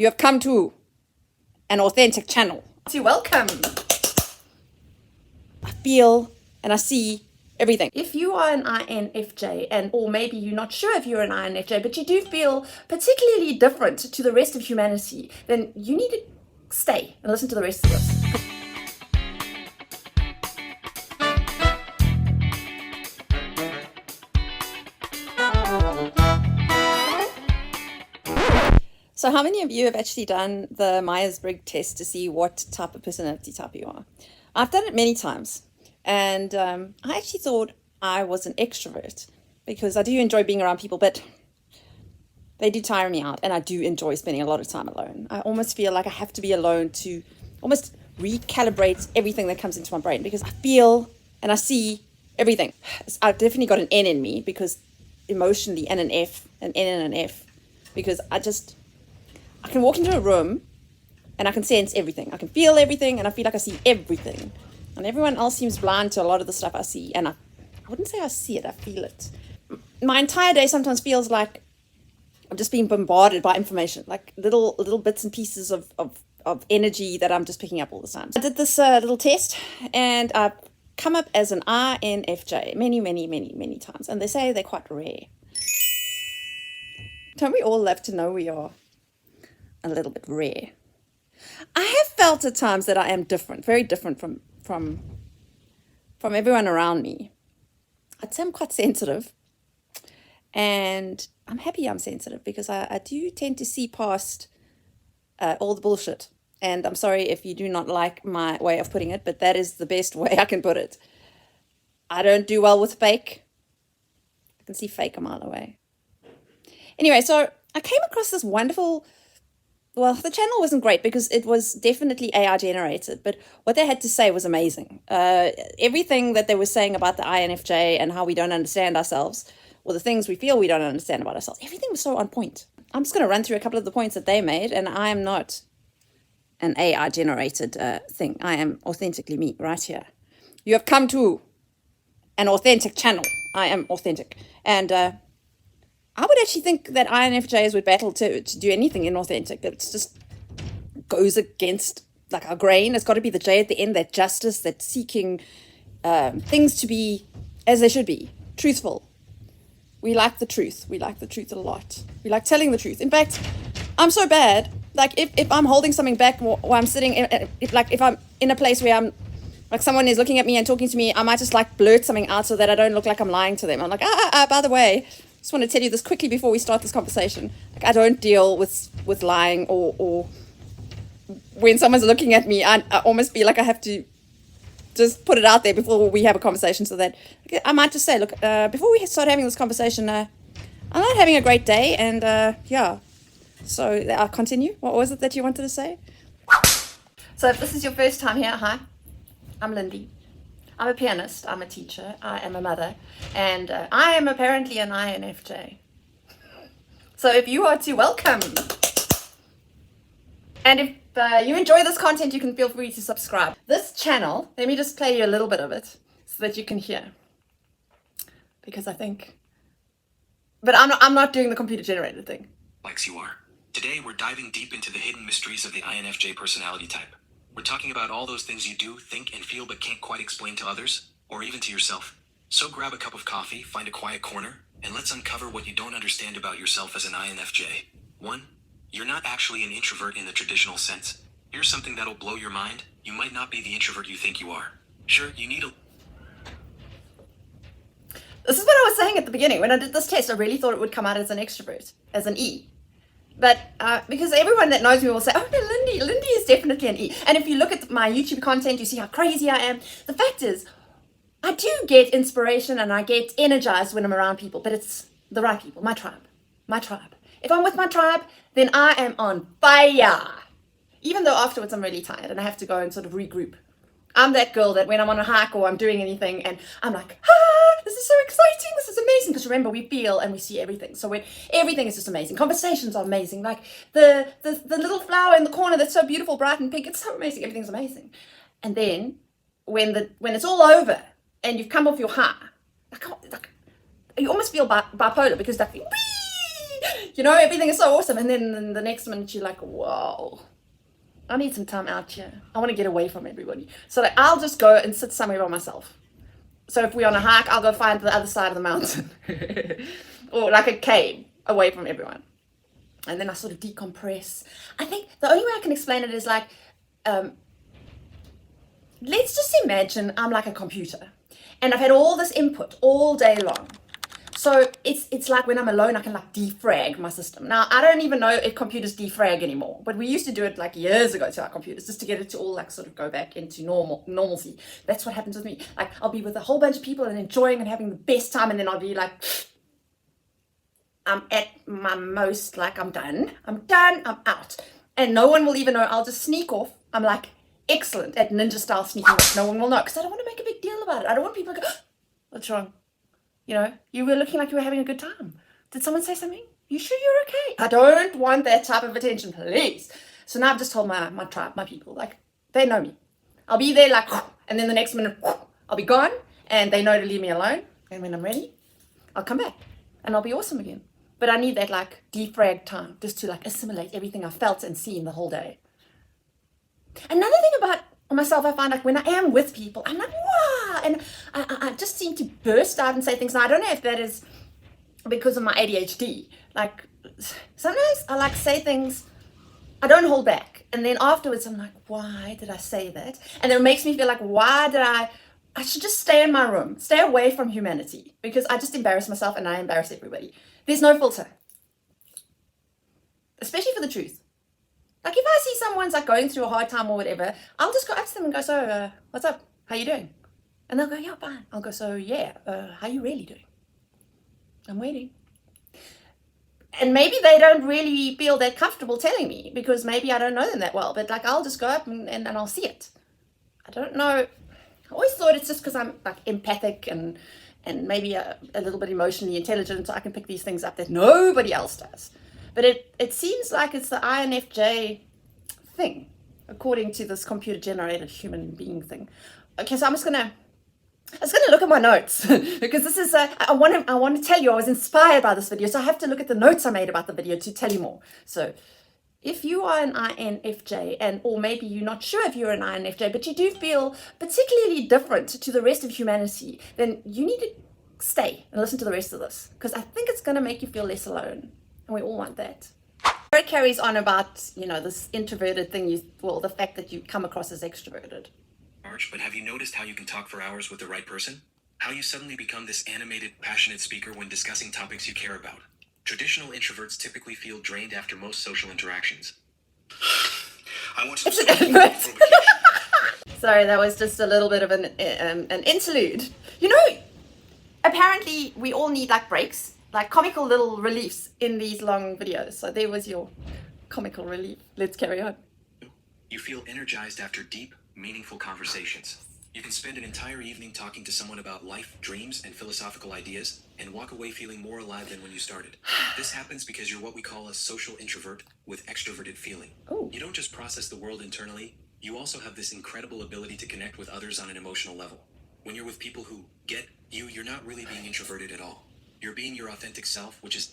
You have come to an authentic channel. So welcome. I feel and I see everything. If you are an INFJ, or maybe you're not sure if you're an INFJ, but you do feel particularly different to the rest of humanity, then you need to stay and listen to the rest of this. So how many of you have actually done the Myers-Briggs test to see what type of personality type you are? I've done it many times, and I actually thought I was an extrovert because I do enjoy being around people, but they do tire me out, and I do enjoy spending a lot of time alone. I almost feel like I have to be alone to almost recalibrate everything that comes into my brain because I feel and I see everything. I've definitely got an N in me because emotionally, and an F, an N and an F, because I can walk into a room and I can sense everything. I can feel everything and I feel like I see everything. And everyone else seems blind to a lot of the stuff I see. And I wouldn't say I see it, I feel it. My entire day sometimes feels like I'm just being bombarded by information, like little bits and pieces of energy that I'm just picking up all the time. I did this little test and I've come up as an INFJ many times. And they say they're quite rare. Don't we all love to know we are a little bit rare? I have felt at times that I am different, very different from everyone around me. I'd say I'm quite sensitive, and I'm happy I'm sensitive because I do tend to see past all the bullshit. And I'm sorry if you do not like my way of putting it, but that is the best way I can put it. I don't do well with fake. I can see fake a mile away. Anyway, so I came across this wonderful. Well, the channel wasn't great because it was definitely AI generated, but what they had to say was amazing. Everything that they were saying about the INFJ and how we don't understand ourselves, or the things we feel we don't understand about ourselves, everything was so on point. I'm just going to run through a couple of the points that they made, and I am not an AI generated thing. I am authentically me right here. You have come to an authentic channel. I am authentic. And I would actually think that INFJs would battle to do anything inauthentic. It just goes against like our grain. It's got to be the J at the end, that justice, that seeking things to be as they should be, truthful. We like the truth. We like the truth a lot. We like telling the truth. In fact, I'm so bad. Like if I'm holding something back while I'm sitting, if I'm in a place where I'm like someone is looking at me and talking to me, I might just like blurt something out so that I don't look like I'm lying to them. I'm like, by the way, just want to tell you this quickly before we start this conversation. Like, I don't deal with lying or when someone's looking at me, I almost feel like I have to just put it out there before we have a conversation so that I might just say, look, before we start having this conversation, I'm not having a great day. And yeah, so I'll continue. What was it that you wanted to say? So if this is your first time here, hi, I'm Lindy. I'm a pianist, I'm a teacher, I am a mother, and I am apparently an INFJ. So if you are to, welcome. And if you enjoy this content, you can feel free to subscribe. This channel, let me just play you a little bit of it so that you can hear. Because I think, but I'm not doing the computer generated thing. Likes you are. Today we're diving deep into the hidden mysteries of the INFJ personality type. We're talking about all those things you do, think, and feel but can't quite explain to others, or even to yourself. So grab a cup of coffee, find a quiet corner, and let's uncover what you don't understand about yourself as an INFJ. 1. You're not actually an introvert in the traditional sense. Here's something that'll blow your mind. You might not be the introvert you think you are. Sure, you need a... This is what I was saying at the beginning. When I did this test, I really thought it would come out as an extrovert, as an E. But because everyone that knows me will say, oh no, Lindy is definitely an E. And if you look at my YouTube content, you see how crazy I am. The fact is, I do get inspiration and I get energized when I'm around people, but it's the right people, my tribe. If I'm with my tribe, then I am on fire. Even though afterwards I'm really tired and I have to go and sort of regroup. I'm that girl that when I'm on a hike or I'm doing anything and I'm like, this is so exciting, this is amazing. Because remember, we feel and we see everything. So when everything is just amazing. Conversations are amazing. Like the little flower in the corner that's so beautiful, bright and pink, it's so amazing. Everything's amazing. And then when it's all over and you've come off your high, like you almost feel bipolar because that you know, everything is so awesome. And then the next minute you're like, whoa, I need some time out here. I want to get away from everybody. So like, I'll just go and sit somewhere by myself. So if we're on a hike, I'll go find the other side of the mountain or like a cave away from everyone. And then I sort of decompress. I think the only way I can explain it is like, let's just imagine I'm like a computer and I've had all this input all day long. So it's like when I'm alone, I can like defrag my system. Now, I don't even know if computers defrag anymore, but we used to do it like years ago to our computers just to get it to all like sort of go back into normalcy. That's what happens with me. Like I'll be with a whole bunch of people and enjoying and having the best time, and then I'll be like, I'm at my most, like I'm done, I'm out. And no one will even know. I'll just sneak off. I'm like excellent at ninja style sneaking off. No one will know because I don't want to make a big deal about it. I don't want people to go, what's wrong? You know, you were looking like you were having a good time. Did someone say something? You sure you're okay? I don't want that type of attention, please. So now I've just told my tribe, my people, like they know me. I'll be there like, and then the next minute, I'll be gone and they know to leave me alone. And when I'm ready, I'll come back and I'll be awesome again. But I need that like defrag time just to like assimilate everything I felt and seen the whole day. Another thing about myself, I find like when I am with people, I'm like, wow, and I just seem to burst out and say things. Now, I don't know if that is because of my ADHD. Like sometimes I like say things, I don't hold back. And then afterwards, I'm like, why did I say that? And it makes me feel like, why did I should just stay in my room, stay away from humanity, because I just embarrass myself and I embarrass everybody. There's no filter, especially for the truth. Like if I see someone's like going through a hard time or whatever, I'll just go up to them and go, so what's up? How you doing? And they'll go, yeah, fine. I'll go, so yeah, how you really doing? I'm waiting. And maybe they don't really feel that comfortable telling me because maybe I don't know them that well, but like I'll just go up and I'll see it. I don't know. I always thought it's just because I'm like empathic and maybe a little bit emotionally intelligent, so I can pick these things up that nobody else does. But it seems like it's the INFJ thing, according to this computer-generated human being thing. Okay, so I was gonna look at my notes because this is I want to tell you I was inspired by this video, so I have to look at the notes I made about the video to tell you more. So if you are an INFJ, or maybe you're not sure if you're an INFJ, but you do feel particularly different to the rest of humanity, then you need to stay and listen to the rest of this, because I think it's going to make you feel less alone, and we all want that. It carries on about, you know, this introverted thing, the fact that you come across as extroverted. But have you noticed how you can talk for hours with the right person? How you suddenly become this animated, passionate speaker when discussing topics you care about? Traditional introverts typically feel drained after most social interactions. I want to Sorry, that was just a little bit of an interlude. You know, apparently we all need like breaks, like comical little reliefs in these long videos. So there was your comical relief. Let's carry on. You feel energized after deep, meaningful conversations. You can spend an entire evening talking to someone about life, dreams, and philosophical ideas, and walk away feeling more alive than when you started. This happens because you're what we call a social introvert with extroverted feeling. Ooh. You don't just process the world internally, you also have this incredible ability to connect with others on an emotional level. When you're with people who get you, you're not really being introverted at all. You're being your authentic self, which is...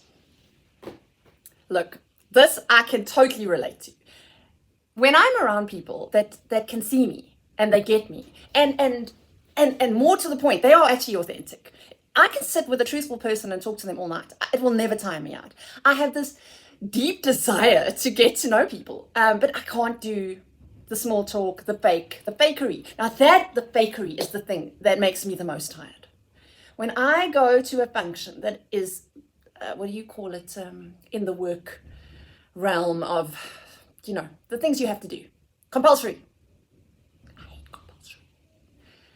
Look, this I can totally relate to. When I'm around people that can see me and they get me, and more to the point, they are actually authentic. I can sit with a truthful person and talk to them all night. It will never tire me out. I have this deep desire to get to know people, but I can't do the small talk, the fakery. Now the fakery is the thing that makes me the most tired. When I go to a function that is, what do you call it, in the work realm of, you know, the things you have to do. Compulsory. I hate compulsory.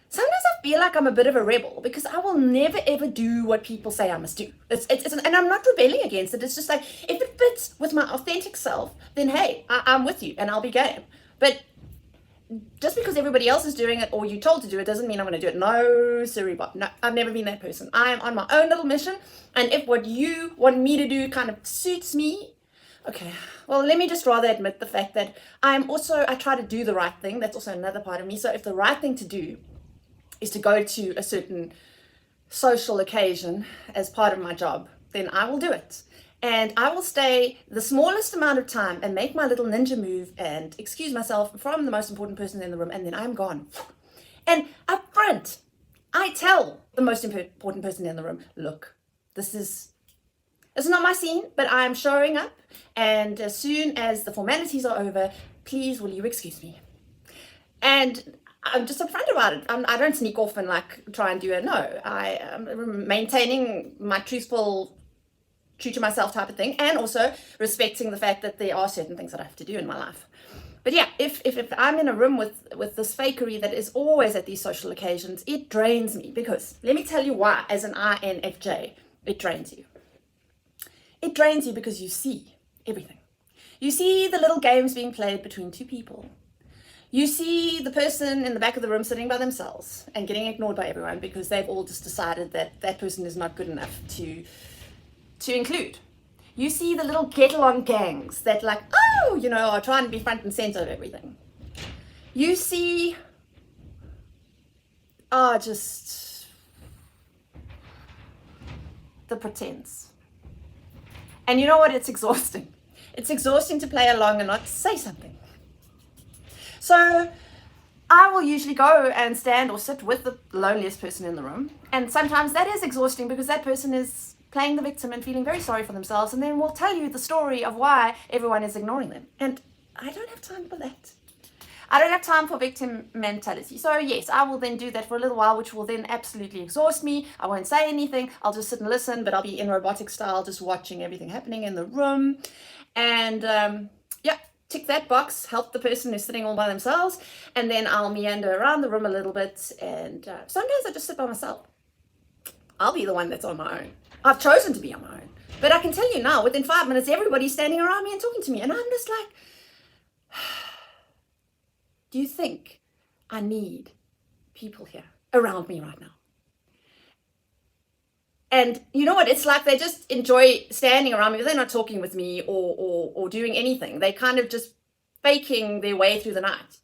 Sometimes I feel like I'm a bit of a rebel because I will never ever do what people say I must do. And I'm not rebelling against it. It's just like, if it fits with my authentic self, then hey, I'm with you and I'll be game. But just because everybody else is doing it or you're told to do it doesn't mean I'm going to do it. No, sorry, Bob. No, I've never been that person. I am on my own little mission. And if what you want me to do kind of suits me, okay, well, let me just rather admit the fact that I try to do the right thing. That's also another part of me. So if the right thing to do is to go to a certain social occasion as part of my job, then I will do it. And I will stay the smallest amount of time and make my little ninja move and excuse myself from the most important person in the room, and then I'm gone. And up front, I tell the most important person in the room, look, this is not my scene, but I'm showing up, and as soon as the formalities are over, please will you excuse me? And I'm just upfront about it. I don't sneak off and like try and do it. No, I am maintaining my truthful, true to myself type of thing, and also respecting the fact that there are certain things that I have to do in my life. But yeah, if I'm in a room with this fakery that is always at these social occasions, it drains me, because let me tell you why. As an INFJ, it drains you. It drains you because you see everything. You see the little games being played between two people. You see the person in the back of the room sitting by themselves and getting ignored by everyone because they've all just decided that that person is not good enough to include. You see the little get-along gangs that like, oh, you know, are trying to be front and center of everything. You see, just the pretense. And you know what? It's exhausting. It's exhausting to play along and not say something. So I will usually go and stand or sit with the loneliest person in the room. And sometimes that is exhausting because that person is playing the victim and feeling very sorry for themselves, and then will tell you the story of why everyone is ignoring them. And I don't have time for that. I don't have time for victim mentality. So yes, I will then do that for a little while, which will then absolutely exhaust me. I won't say anything. I'll just sit and listen, but I'll be in robotic style, just watching everything happening in the room. And tick that box, help the person who's sitting all by themselves, and then I'll meander around the room a little bit, and sometimes I just sit by myself. I'll be the one that's on my own. I've chosen to be on my own. But I can tell you now, within 5 minutes, everybody's standing around me and talking to me, and I'm just like, do you think I need people here around me right now? And you know what? It's like they just enjoy standing around me, but they're not talking with me or doing anything. They kind of just faking their way through the night.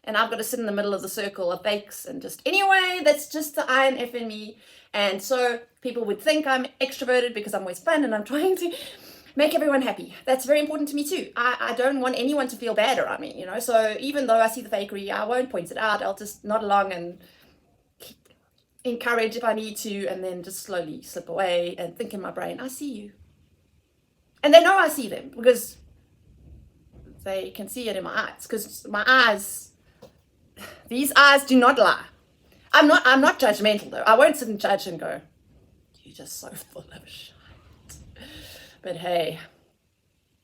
And I've got to sit in the middle of the circle of fakes and just, anyway, that's just the INF in me. And so people would think I'm extroverted because I'm always fun and I'm trying to make everyone happy. That's very important to me too. I don't want anyone to feel bad around me, you know. So even though I see the fakery, I won't point it out. I'll just nod along and encourage if I need to, and then just slowly slip away and think in my brain, I see you. And they know I see them because they can see it in my eyes, because my eyes, these eyes do not lie. I'm not judgmental though. I won't sit and judge and go, you're just so full of shit. But hey,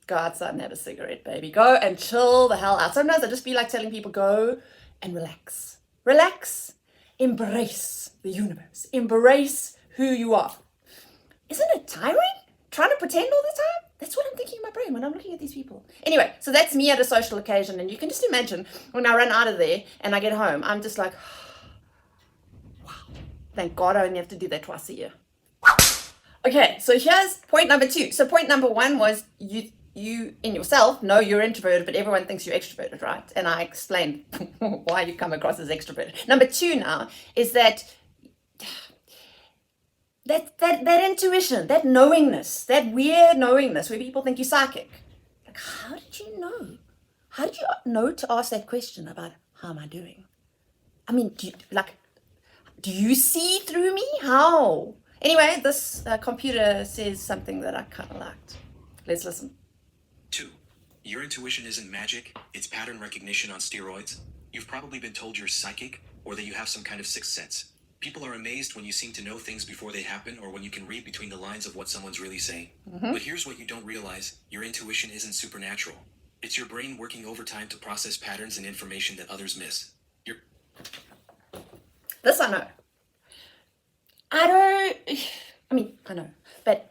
go outside and have a cigarette, baby. Go and chill the hell out. Sometimes I just feel like telling people, go and relax. Relax. Embrace the universe. Embrace who you are. Isn't it tiring trying to pretend all the time? That's what I'm thinking in my brain when I'm looking at these people. Anyway, so that's me at a social occasion, and you can just imagine when I run out of there and I get home, I'm just like, wow, thank God I only have to do that twice a year. Okay, so here's point number 2. So point number 1 was you in yourself know you're introverted, but everyone thinks you're extroverted, right? And I explained why you come across as extroverted. Number 2 now is that intuition, that knowingness, that weird knowingness where people think you're psychic. Like, how did you know? How did you know to ask that question about how am I doing? I mean, do you see through me? How? Anyway, this computer says something that I kind of liked. Let's listen. 2. Your intuition isn't magic, it's pattern recognition on steroids. You've probably been told you're psychic, or that you have some kind of sixth sense. People are amazed when you seem to know things before they happen, or when you can read between the lines of what someone's really saying. But here's what you don't realize, your intuition isn't supernatural. It's your brain working overtime to process patterns and information that others miss. This I know. I know, but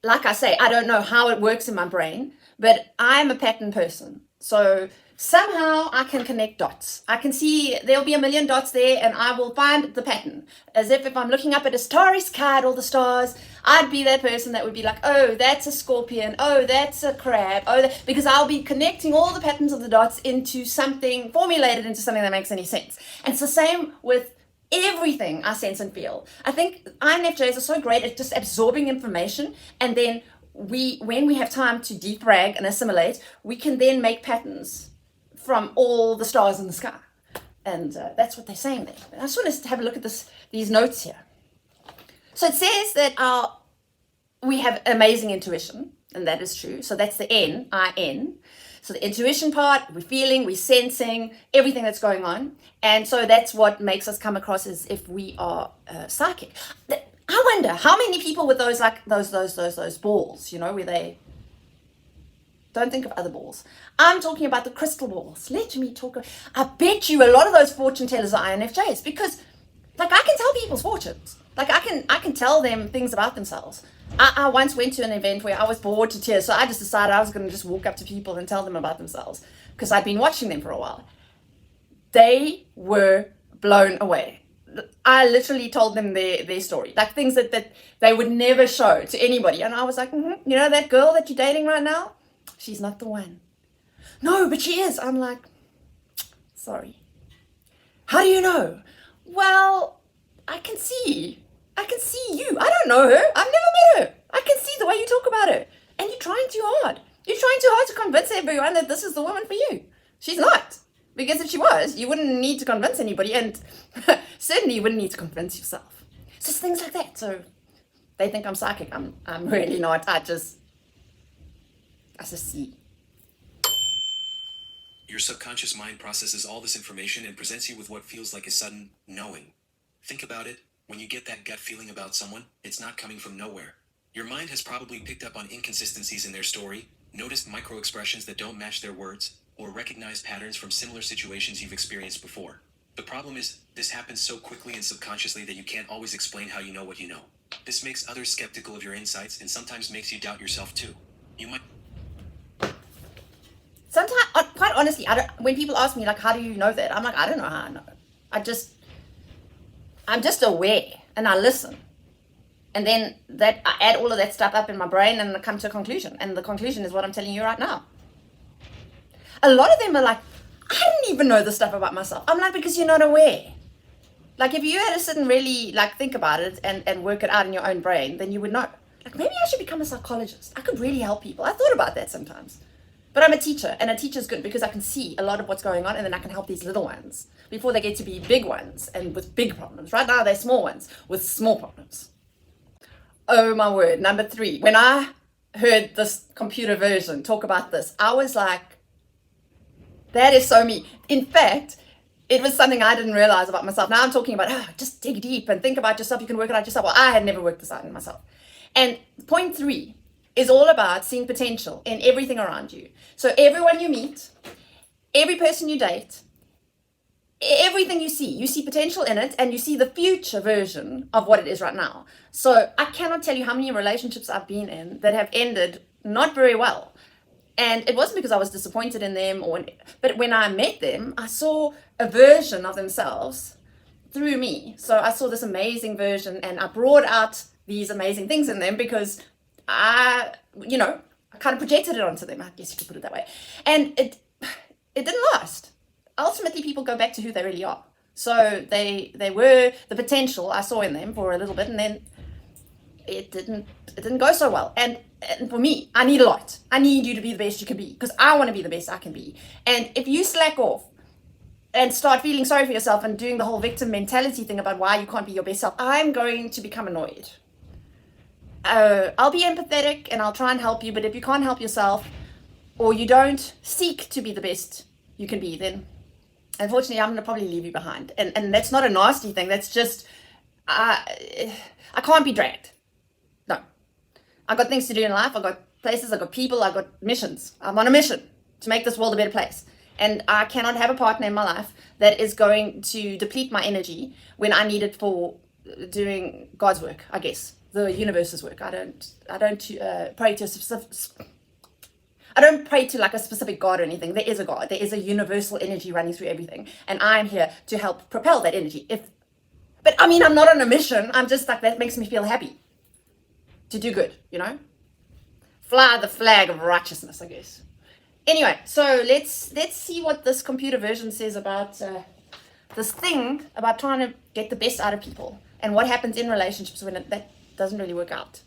like I say, I don't know how it works in my brain, but I'm a pattern person. So somehow I can connect dots. I can see there'll be a million dots there, and I will find the pattern. As if I'm looking up at a starry sky at all the stars, I'd be that person that would be like, oh, that's a scorpion. Oh, that's a crab. Because I'll be connecting all the patterns of the dots into something, formulated into something that makes any sense. And it's the same with everything I sense and feel. I think INFJs are so great at just absorbing information, and then when we have time to defrag and assimilate, we can then make patterns from all the stars in the sky. And that's what they're saying there. I just want us to have a look at these notes here. So it says that we have amazing intuition, and that is true. So that's the N, I-N. So the intuition part, we're feeling, we're sensing everything that's going on. And so that's what makes us come across as if we are psychic. I wonder how many people with those balls, where they don't think of other balls. I'm talking about the crystal balls. Let me talk. I bet you a lot of those fortune tellers are INFJs, because I can tell people's fortunes. I can tell them things about themselves. I once went to an event where I was bored to tears, so I just decided I was going to just walk up to people and tell them about themselves, because I'd been watching them for a while. They were blown away. I literally told them their story, things that they would never show to anybody. And I was like, that girl that you're dating right now, she's not the one. No, but she is. I'm like, sorry. How do you know? Well, I can see you. I don't know her. I've never met her. I can see the way you talk about her. And you're trying too hard. You're trying too hard to convince everyone that this is the woman for you. She's not. Because if she was, you wouldn't need to convince anybody, and certainly you wouldn't need to convince yourself. So it's things like that. So they think I'm psychic. I'm really not. I just see. Your subconscious mind processes all this information and presents you with what feels like a sudden knowing. Think about it. When you get that gut feeling about someone, it's not coming from nowhere. Your mind has probably picked up on inconsistencies in their story, noticed micro-expressions that don't match their words, or recognized patterns from similar situations you've experienced before. The problem is, this happens so quickly and subconsciously that you can't always explain how you know what you know. This makes others skeptical of your insights and sometimes makes you doubt yourself too. You might... Sometimes, quite honestly, when people ask me, how do you know that? I'm like, I don't know how I know. I'm just aware, and I listen. And then I add all of that stuff up in my brain, and I come to a conclusion. And the conclusion is what I'm telling you right now. A lot of them are like, I didn't even know this stuff about myself. I'm like, because you're not aware. If you had to sit and really think about it and work it out in your own brain, then you would know. Maybe I should become a psychologist. I could really help people. I thought about that sometimes. But I'm a teacher, and a teacher's good because I can see a lot of what's going on, and then I can help these little ones before they get to be big ones and with big problems. Right now, they're small ones with small problems. Oh my word. Number 3. When I heard this computer version talk about this, I was like, that is so me. In fact, it was something I didn't realize about myself. Now I'm talking about, just dig deep and think about yourself. You can work it out yourself. Well, I had never worked this out in myself. And point 3 is all about seeing potential in everything around you. So everyone you meet, every person you date, everything you see potential in it, and you see the future version of what it is right now. So I cannot tell you how many relationships I've been in that have ended not very well. And it wasn't because I was disappointed in them, but when I met them, I saw a version of themselves through me. So I saw this amazing version, and I brought out these amazing things in them because I kind of projected it onto them. I guess you could put it that way. And it didn't last. Ultimately, people go back to who they really are. So they were the potential I saw in them for a little bit, and then it didn't go so well. And for me, I need a lot. I need you to be the best you can be, because I want to be the best I can be. And if you slack off and start feeling sorry for yourself and doing the whole victim mentality thing about why you can't be your best self, I'm going to become annoyed. I'll be empathetic and I'll try and help you, but if you can't help yourself, or you don't seek to be the best you can be, then unfortunately I'm going to probably leave you behind. And that's not a nasty thing. That's just, I can't be dragged. No. I've got things to do in life. I've got places, I've got people, I've got missions. I'm on a mission to make this world a better place. And I cannot have a partner in my life that is going to deplete my energy when I need it for doing God's work, I guess. The universe's work. I don't pray to a specific, I don't pray to a specific God or anything. There is a God. There is a universal energy running through everything. And I'm here to help propel that energy. But I'm not on a mission. I'm just that makes me feel happy to do good, Fly the flag of righteousness, I guess. Anyway, so let's see what this computer version says about this thing about trying to get the best out of people and what happens in relationships when that doesn't really work out.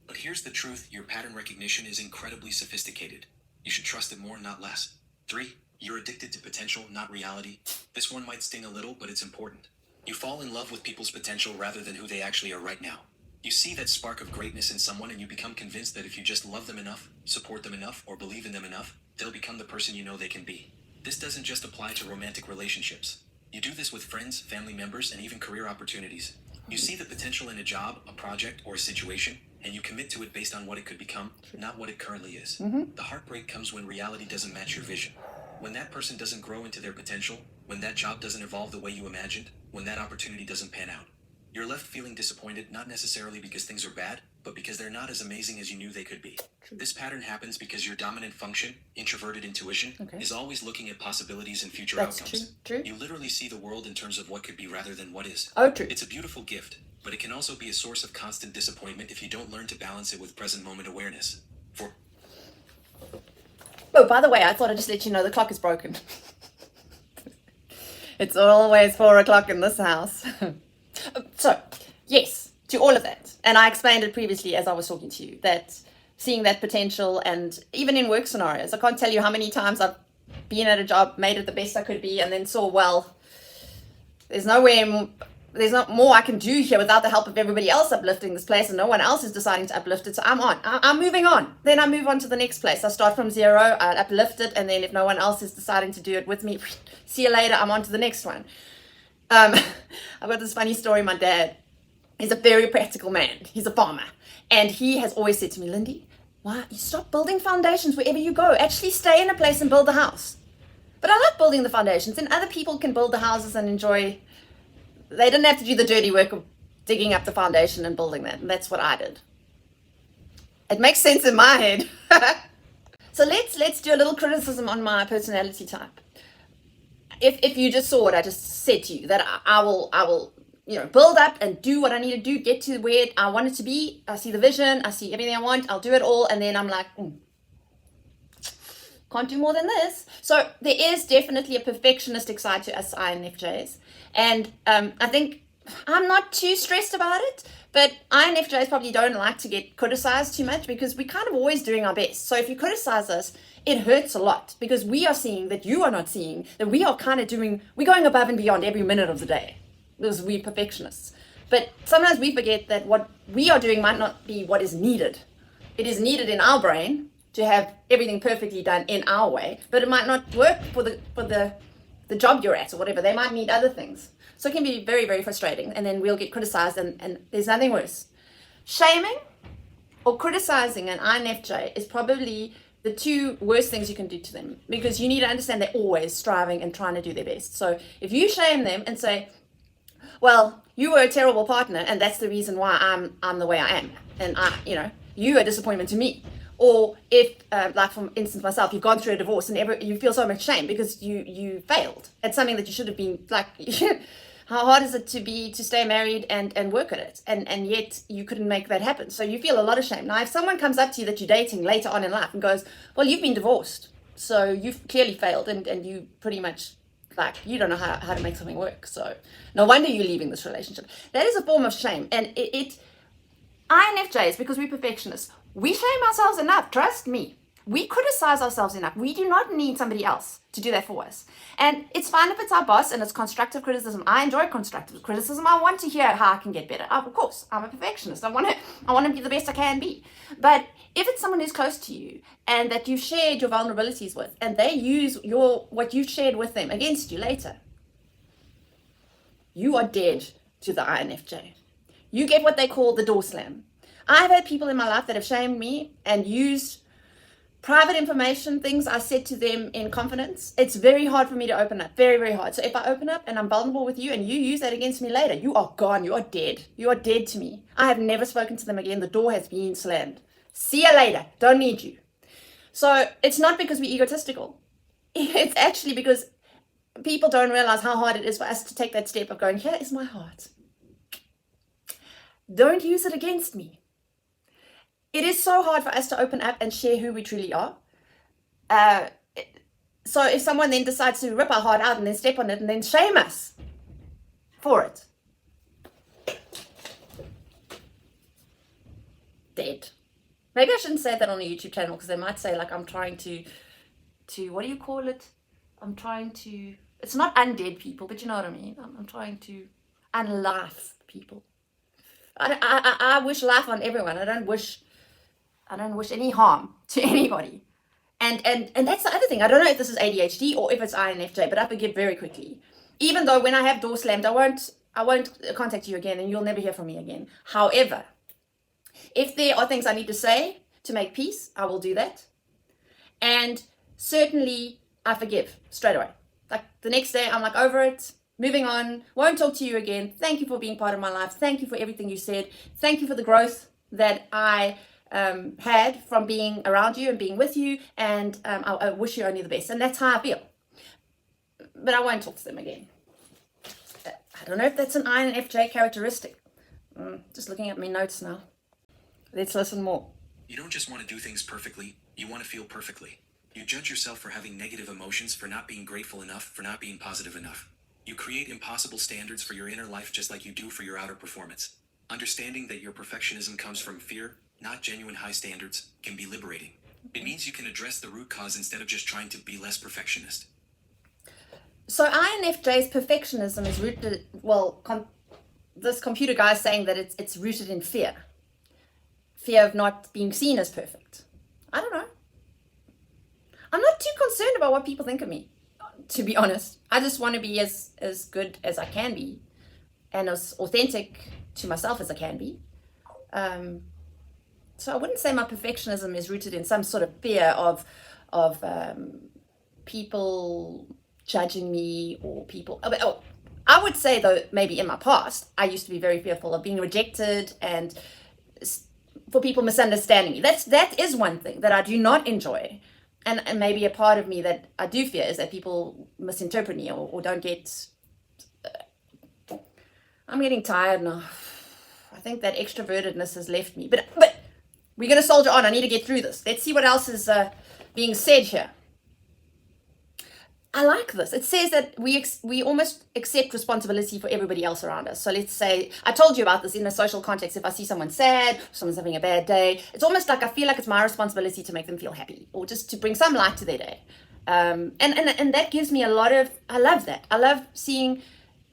But here's the truth, your pattern recognition is incredibly sophisticated. You should trust it more, not less. 3. You're addicted to potential, not reality. This one might sting a little, but it's important. You fall in love with people's potential rather than who they actually are right now. You see that spark of greatness in someone and you become convinced that if you just love them enough, support them enough, or believe in them enough, they'll become the person you know they can be. This doesn't just apply to romantic relationships. You do this with friends, family members, and even career opportunities. You see the potential in a job, a project, or a situation, and you commit to it based on what it could become, not what it currently is. The heartbreak comes when reality doesn't match your vision. When that person doesn't grow into their potential, when that job doesn't evolve the way you imagined, when that opportunity doesn't pan out. You're left feeling disappointed, not necessarily because things are bad, but because they're not as amazing as you knew they could be. This pattern happens because your dominant function, introverted intuition, is always looking at possibilities and future outcomes. True. You literally see the world in terms of what could be rather than what is. Oh, true. It's a beautiful gift, but it can also be a source of constant disappointment if you don't learn to balance it with present moment awareness. Oh, by the way, I thought I'd just let you know the clock is broken. It's always 4 o'clock in this house. So, yes, to all of that. And I explained it previously as I was talking to you, that seeing that potential, and even in work scenarios, I can't tell you how many times I've been at a job, made it the best I could be, and then saw, well, there's not more I can do here without the help of everybody else uplifting this place, and no one else is deciding to uplift it, so I'm moving on. Then I move on to the next place. I start from zero, I uplift it, and then if no one else is deciding to do it with me, see you later, I'm on to the next one. I've got this funny story. My dad is a very practical man. He's a farmer, and he has always said to me, Lindy, why you stop building foundations wherever you go? Actually stay in a place and build the house. But I like building the foundations, and other people can build the houses and enjoy. They didn't have to do the dirty work of digging up the foundation and building that, and that's what I did. It makes sense in my head. So let's do a little criticism on my personality type. If you just saw what I just said to you, that I will build up and do what I need to do, get to where I want it to be. I see the vision, I see everything I want, I'll do it all, and then I'm like, can't do more than this. So there is definitely a perfectionistic side to us INFJs, and I think I'm not too stressed about it, but INFJs probably don't like to get criticized too much because we're kind of always doing our best. So if you criticize us, it hurts a lot because we are seeing that you are not seeing, that we are kind of we're going above and beyond every minute of the day because we're perfectionists. But sometimes we forget that what we are doing might not be what is needed. It is needed in our brain to have everything perfectly done in our way, but it might not work for the job you're at or whatever. They might need other things. So it can be very, very frustrating, and then we'll get criticized, and there's nothing worse. Shaming or criticizing an INFJ is probably the two worst things you can do to them, because you need to understand they're always striving and trying to do their best. So if you shame them and say, well, you were a terrible partner and that's the reason why I'm the way I am, and you are a disappointment to me. Or if, like for instance myself, you've gone through a divorce and you feel so much shame because you failed at something that you should have been, like, how hard is it to stay married and work at it, and yet you couldn't make that happen, so you feel a lot of shame. Now if someone comes up to you that you're dating later on in life and goes, well, you've been divorced, so you've clearly failed, and you pretty much, like, you don't know how to make something work, so no wonder you're leaving this relationship. That is a form of shame, and INFJs, because we're perfectionists, we shame ourselves enough. Trust me. We criticize ourselves enough. We do not need somebody else to do that for us. And it's fine if it's our boss and it's constructive criticism. I enjoy constructive criticism. I want to hear how I can get better. Of course, I'm a perfectionist. I want to be the best I can be. But if it's someone who's close to you and that you've shared your vulnerabilities with, and they use what you've shared with them against you later, you are dead to the INFJ. You get what they call the door slam. I've had people in my life that have shamed me and used private information, things I said to them in confidence. It's very hard for me to open up, very, very hard. So if I open up and I'm vulnerable with you and you use that against me later, you are gone, you are dead. You are dead to me. I have never spoken to them again. The door has been slammed. See you later, don't need you. So it's not because we're egotistical. It's actually because people don't realize how hard it is for us to take that step of going, here is my heart. Don't use it against me. It is so hard for us to open up and share who we truly are. So if someone then decides to rip our heart out and then step on it and then shame us for it, dead. Maybe I shouldn't say that on a YouTube channel, because they might say, like, I'm trying to what do you call it? I'm trying to, it's not undead people, but you know what I mean. I'm trying to unlife people. I wish life on everyone. I don't wish any harm to anybody. And that's the other thing. I don't know if this is ADHD or if it's INFJ, but I forgive very quickly. Even though when I have door slammed, I won't contact you again, and you'll never hear from me again. However, if there are things I need to say to make peace, I will do that. And certainly I forgive straight away. Like the next day, I'm like over it, moving on, won't talk to you again. Thank you for being part of my life. Thank you for everything you said. Thank you for the growth that I had from being around you and being with you. And I wish you only the best. And that's how I feel. But I won't talk to them again. I don't know if that's an INFJ characteristic. Just looking at my notes now. Let's listen more. You don't just want to do things perfectly, you want to feel perfectly. You judge yourself for having negative emotions, for not being grateful enough, for not being positive enough. You create impossible standards for your inner life just like you do for your outer performance. Understanding that your perfectionism comes from fear, not genuine high standards, can be liberating. It means you can address the root cause instead of just trying to be less perfectionist. So INFJ's perfectionism is rooted, well, this computer guy is saying that it's rooted in fear. Fear of not being seen as perfect. I don't know. I'm not too concerned about what people think of me, to be honest. I just want to be as good as I can be and as authentic to myself as I can be. So I wouldn't say my perfectionism is rooted in some sort of fear of people judging me or people. Oh, I would say, though, maybe in my past, I used to be very fearful of being rejected and for people misunderstanding me. That is one thing that I do not enjoy. And maybe a part of me that I do fear is that people misinterpret me or don't get... I'm getting tired now. I think that extrovertedness has left me. But we're going to soldier on. I need to get through this. Let's see what else is being said here. I like this. It says that we almost accept responsibility for everybody else around us. So let's say, I told you about this in a social context. If I see someone sad, someone's having a bad day, it's almost like I feel like it's my responsibility to make them feel happy or just to bring some light to their day. And that gives me a lot of, I love that. I love seeing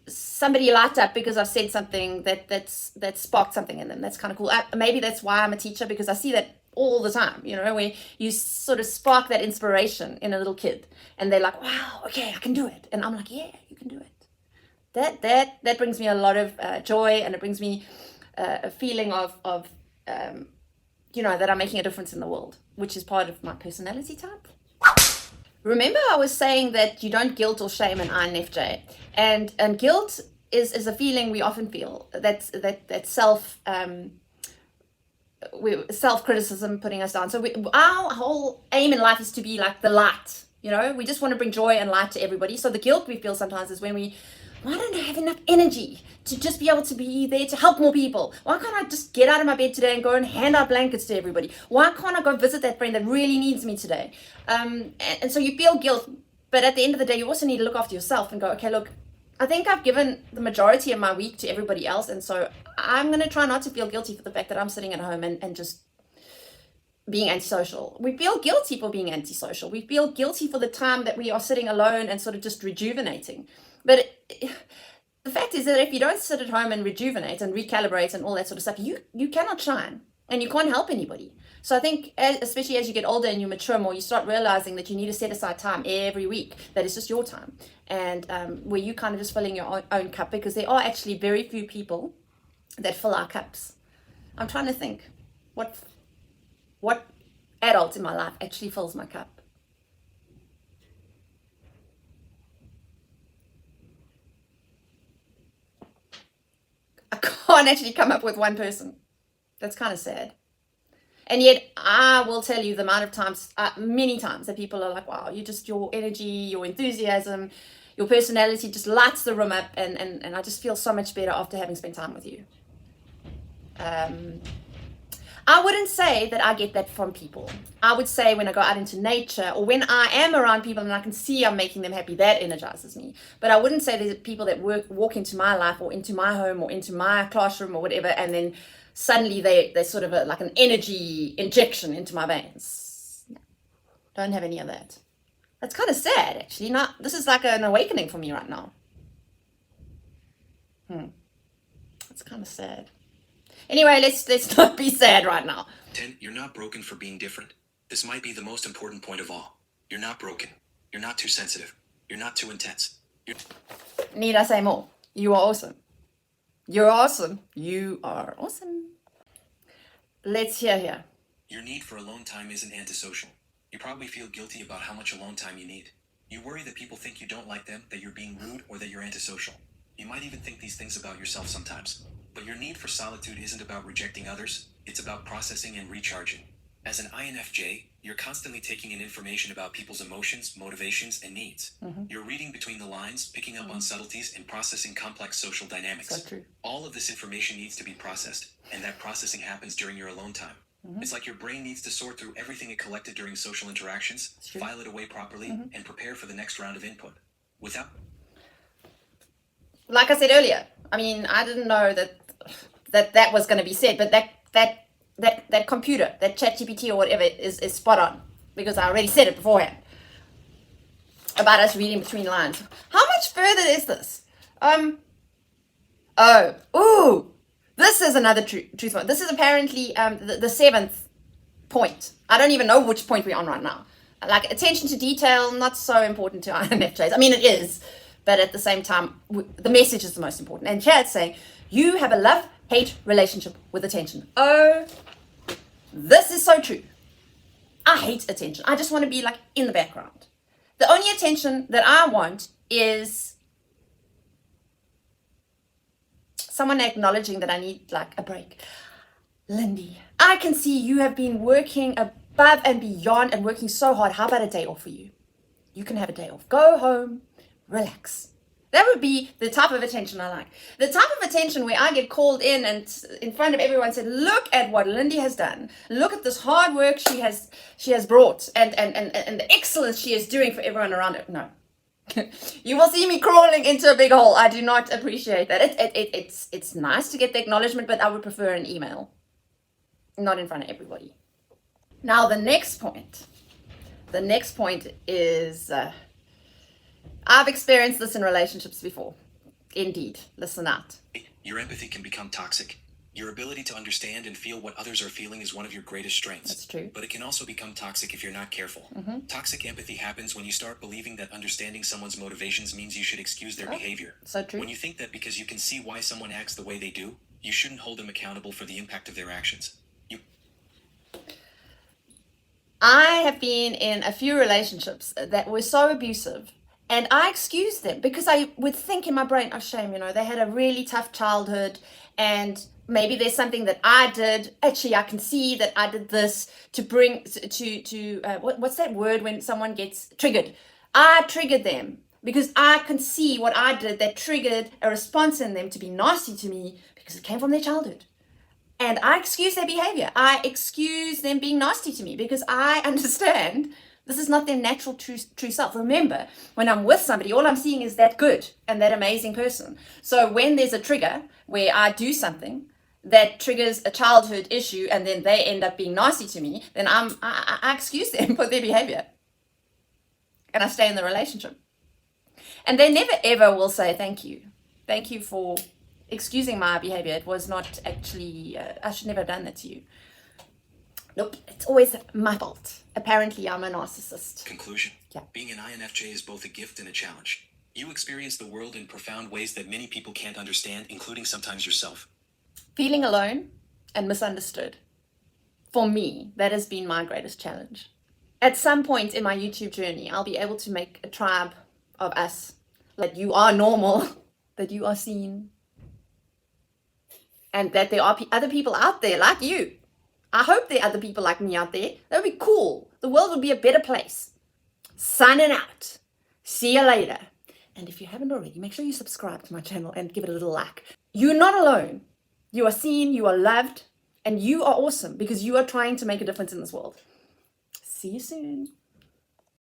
somebody light up because I've said something that sparked something in them. That's kind of cool. Maybe that's why I'm a teacher, because I see that all the time, where you sort of spark that inspiration in a little kid and they're like, wow, okay, I can do it. And I'm like, yeah, you can do it. That brings me a lot of joy, and it brings me a feeling of that I'm making a difference in the world, which is part of my personality type. Remember I was saying that you don't guilt or shame an INFJ, and guilt is a feeling we often feel. That's self-criticism putting us down. So our whole aim in life is to be like the light. We just want to bring joy and light to everybody. So the guilt we feel sometimes is when why don't I have enough energy to just be able to be there to help more people? Why can't I just get out of my bed today and go and hand out blankets to everybody? Why can't I go visit that friend that really needs me today? And so you feel guilt, but at the end of the day, you also need to look after yourself and go, okay, look, I think I've given the majority of my week to everybody else, and so I'm going to try not to feel guilty for the fact that I'm sitting at home and just being antisocial. We feel guilty for being antisocial. We feel guilty for the time that we are sitting alone and sort of just rejuvenating. But the fact is that if you don't sit at home and rejuvenate and recalibrate and all that sort of stuff, you cannot shine and you can't help anybody. So I think, especially as you get older and you mature more, you start realizing that you need to set aside time every week that is just your time, and where you kind of just filling your own cup, because there are actually very few people that fill our cups. I'm trying to think what adult in my life actually fills my cup. I can't actually come up with one person. That's kind of sad. And yet I will tell you the amount of times, many times, that people are like, wow, your energy, your enthusiasm, your personality just lights the room up, and I just feel so much better after having spent time with you. I wouldn't say that I get that from people. I would say when I go out into nature or when I am around people and I can see I'm making them happy, that energizes me. But I wouldn't say there's people that walk into my life or into my home or into my classroom or whatever, and then suddenly they're sort of like an energy injection into my veins. No, don't have any of that. That's kind of sad, actually. This is like an awakening for me right now. It's kind of sad. Anyway, let's not be sad right now. 10. You're not broken for being different. This might be the most important point of all. You're not broken. You're not too sensitive. You're not too intense. Need I say more? You are awesome. You're awesome. You are awesome. Let's hear here. Your need for alone time isn't antisocial. You probably feel guilty about how much alone time you need. You worry that people think you don't like them, that you're being rude, or that you're antisocial. You might even think these things about yourself sometimes. But your need for solitude isn't about rejecting others, it's about processing and recharging. As an INFJ, you're constantly taking in information about people's emotions, motivations, and needs. You're reading between the lines, picking up on subtleties, and processing complex social dynamics. So true. All of this information needs to be processed, and that processing happens during your alone time. It's like your brain needs to sort through everything it collected during social interactions, file it away properly, and prepare for the next round of input. Without... Like I said earlier, I mean, I didn't know that was going to be said, but that computer, that ChatGPT or whatever is spot on, because I already said it beforehand about us reading between lines. How much further is this? This is another truth point. This is apparently the 7th point. I don't even know which point we're on right now. Like, attention to detail, not so important to INFJs. I mean, it is, but at the same time, the message is the most important. And here it's saying, you have a love-hate relationship with attention. Oh, this is so true. I hate attention. I just want to be like in the background. The only attention that I want is someone acknowledging that I need like a break. Lindy, I can see you have been working above and beyond and working so hard. How about a day off for you? You can have a day off. Go home, relax. That would be the type of attention I like. The type of attention where I get called in and in front of everyone said, look at what Lindy has done. Look at this hard work she has brought and the excellence she is doing for everyone around her. No. You will see me crawling into a big hole. I do not appreciate that. It's nice to get the acknowledgement, but I would prefer an email. Not in front of everybody. Now the next point. The next point is... I've experienced this in relationships before. Indeed. Listen out. Your empathy can become toxic. Your ability to understand and feel what others are feeling is one of your greatest strengths. That's true. But it can also become toxic if you're not careful. Toxic empathy happens when you start believing that understanding someone's motivations means you should excuse their behavior. So true. When you think that because you can see why someone acts the way they do, you shouldn't hold them accountable for the impact of their actions. I have been in a few relationships that were so abusive. And I excused them because I would think in my brain, oh, shame, they had a really tough childhood and maybe there's something that I did. Actually, I can see that I did this to bring what's that word when someone gets triggered? I triggered them because I can see what I did that triggered a response in them to be nasty to me because it came from their childhood. And I excuse their behavior. I excuse them being nasty to me because I understand this is not their natural true self. Remember, when I'm with somebody, all I'm seeing is that good and that amazing person. So when there's a trigger where I do something that triggers a childhood issue and then they end up being nasty to me, then I excuse them for their behavior. And I stay in the relationship. And they never ever will say thank you. Thank you for excusing my behavior. It was not actually, I should never have done that to you. Nope, it's always my fault. Apparently, I'm a narcissist. Conclusion. Yeah. Being an INFJ is both a gift and a challenge. You experience the world in profound ways that many people can't understand, including sometimes yourself. Feeling alone and misunderstood. For me, that has been my greatest challenge. At some point in my YouTube journey, I'll be able to make a tribe of us. That you are normal, that you are seen, and that there are other people out there like you. I hope there are other people like me out there. That would be cool. The world would be a better place. Signing out. See you later. And if you haven't already, make sure you subscribe to my channel and give it a little like. You're not alone. You are seen, you are loved, And you are awesome because you are trying to make a difference in this world. See you soon.